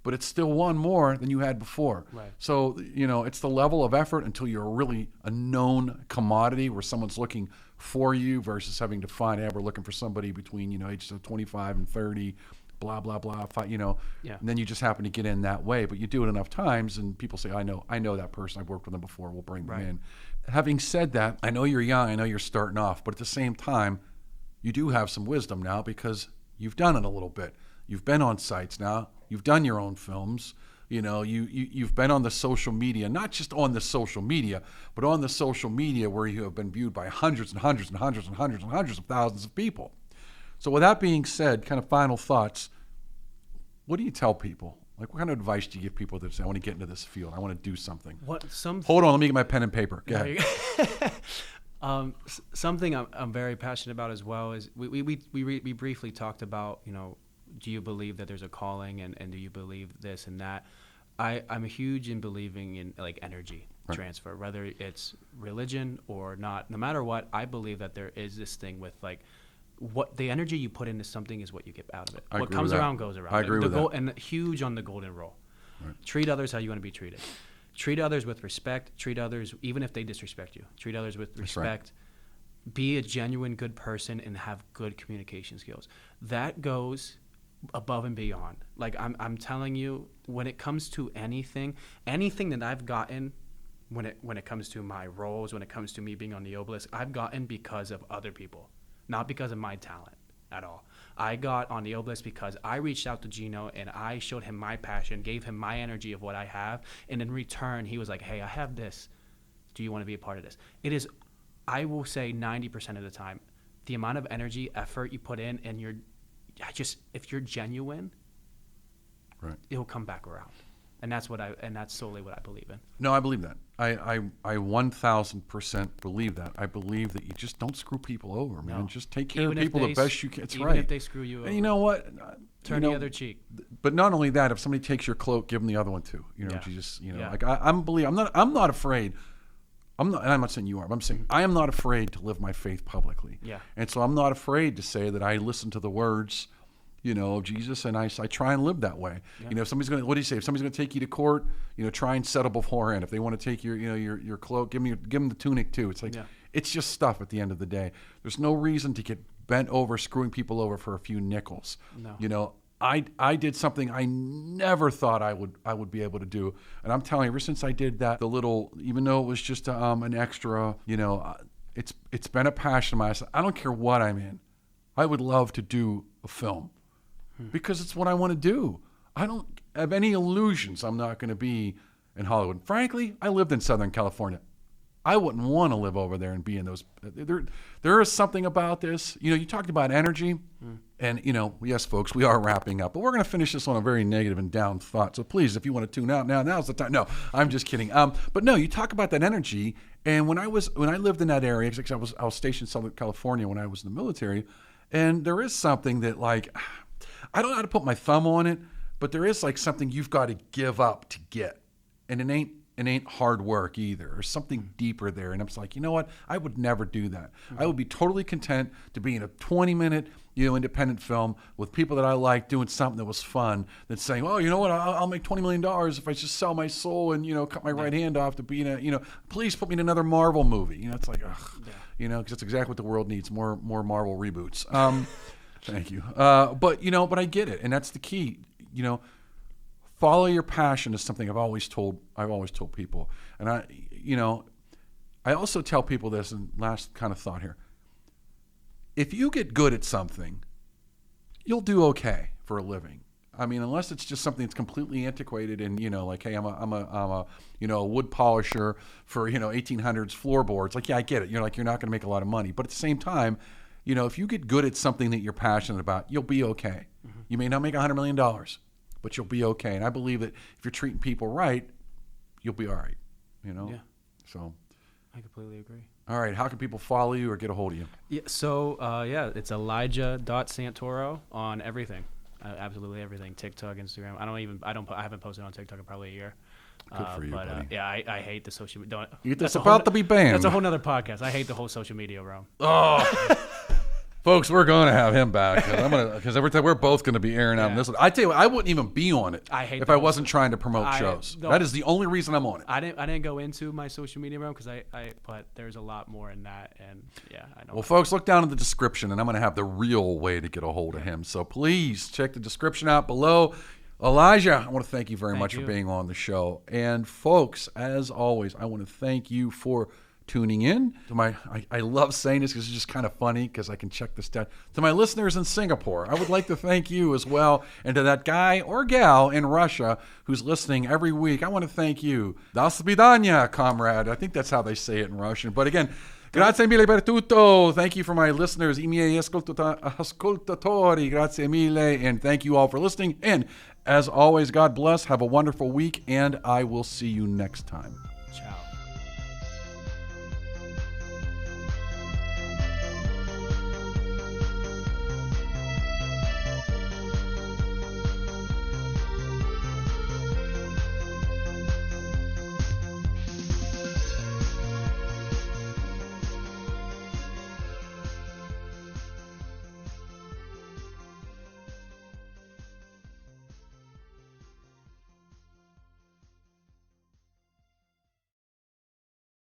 But it's still one more than you had before. Right. So, it's the level of effort until you're really a known commodity where someone's looking for you versus having to find, we're looking for somebody between, ages of 25 and 30, blah, blah, blah, Yeah. And then you just happen to get in that way. But you do it enough times and people say, I know that person. I've worked with them before. We'll bring them in. Having said that, I know you're young. I know you're starting off. But at the same time, you do have some wisdom now because you've done it a little bit. You've been on sites now. You've done your own films. You've been on the social media, not just on the social media, but on the social media where you have been viewed by hundreds and hundreds and hundreds and hundreds and hundreds of thousands of people. So with that being said, kind of final thoughts, what do you tell people? Like, what kind of advice do you give people that say, I want to get into this field, I want to do something? Hold on, let me get my pen and paper. Go ahead. Something I'm very passionate about as well is we briefly talked about, do you believe that there's a calling and do you believe this and that? I'm huge in believing in like energy transfer, whether it's religion or not. No matter what, I believe that there is this thing with like what the energy you put into something is what you get out of it. What comes around goes around. I agree with that. And huge on the golden rule. Right. Treat others how you want to be treated. Treat others with respect. Treat others even if they disrespect you. Treat others with respect. Right. Be a genuine good person and have good communication skills. That goes above and beyond. Like I'm telling you, when it comes to anything that I've gotten, when it comes to my roles, when it comes to me being on the obelisk, I've gotten because of other people, not because of my talent at all. I got on the obelisk because I reached out to Gino and I showed him my passion, gave him my energy of what I have, and in return he was like, hey, I have this. Do you want to be a part of this? It is, I will say 90% of the time, the amount of energy, effort you put in, and if you're genuine, right, it'll come back around. And that's solely what I believe in. No, I believe that. I 1,000% believe that. I believe that you just don't screw people over, man. No. Just take care of people the best you can. It's right. Even if they screw you over. And you know what? Turn the other cheek. But not only that, if somebody takes your cloak, give them the other one too. Like I'm not afraid. And I'm not saying you are, but I'm saying I am not afraid to live my faith publicly. Yeah. And so I'm not afraid to say that I listen to the words, of Jesus, and I try and live that way. Yeah. If somebody's what do you say? If somebody's going to take you to court, try and settle beforehand. If they want to take your cloak, give them the tunic too. It's like it's just stuff at the end of the day. There's no reason to get bent over, screwing people over for a few nickels. No. I did something I never thought I would be able to do, and I'm telling you, ever since I did that, even though it was just an extra, it's been a passion of mine. I don't care what I'm in, I would love to do a film because it's what I want to do. I don't have any illusions I'm not going to be in Hollywood. Frankly, I lived in Southern California. I wouldn't want to live over there and be in those. There is something about this. You talked about energy, and yes, folks, we are wrapping up, but we're going to finish this on a very negative and down thought. So please, if you want to tune out now's the time. No, I'm just kidding. But no, you talk about that energy, and when I lived in that area, because I was stationed in Southern California when I was in the military, and there is something that I don't know how to put my thumb on it, but there is something you've got to give up to get, and it ain't hard work either. There's something deeper there. And I'm just like, you know what? I would never do that. I would be totally content to be in a 20-minute, independent film with people that I like doing something that was fun than saying, oh, you know what? I'll make $20 million if I just sell my soul and, cut my right hand off to be in a, please put me in another Marvel movie. It's like, ugh, because that's exactly what the world needs, more Marvel reboots. Thank you. But I get it. And that's the key, follow your passion is something I've always told people. And I also tell people this, and last kind of thought here. If you get good at something, you'll do okay for a living. I mean, unless it's just something that's completely antiquated and, hey, I'm a wood polisher for, 1800s floorboards. I get it. You're not going to make a lot of money. But at the same time, if you get good at something that you're passionate about, you'll be okay. Mm-hmm. You may not make $100 million. But you'll be okay. And I believe that if you're treating people right, you'll be all right. Yeah. So I completely agree. All right. How can people follow you or get a hold of you? Yeah. So, it's Elijah.Santoro on everything. Absolutely everything. TikTok, Instagram. I haven't posted on TikTok in probably a year. Good for you, buddy. Yeah, I hate the social media. It's about to be banned. That's a whole nother podcast. I hate the whole social media realm. Oh, folks, we're going to have him back because every time we're both going to be airing out on this one. I tell you what, I wouldn't even be on it if I wasn't trying to promote shows. That is the only reason I'm on it. I didn't go into my social media realm because but there's a lot more in that, and yeah, I know. Well, folks, look down in the description, and I'm going to have the real way to get a hold of him. So please check the description out below. Elijah, I want to thank you very much for being on the show. And folks, as always, I want to thank you for tuning in. I love saying this because it's just kind of funny because I can check the stat. To my listeners in Singapore, I would like to thank you as well. And to that guy or gal in Russia who's listening every week, I want to thank you. Do svidaniya, comrade. I think that's how they say it in Russian. But again, grazie mille per tutto. Thank you for my listeners, I miei ascoltatori. Grazie mille. And thank you all for listening. And as always, God bless. Have a wonderful week. And I will see you next time.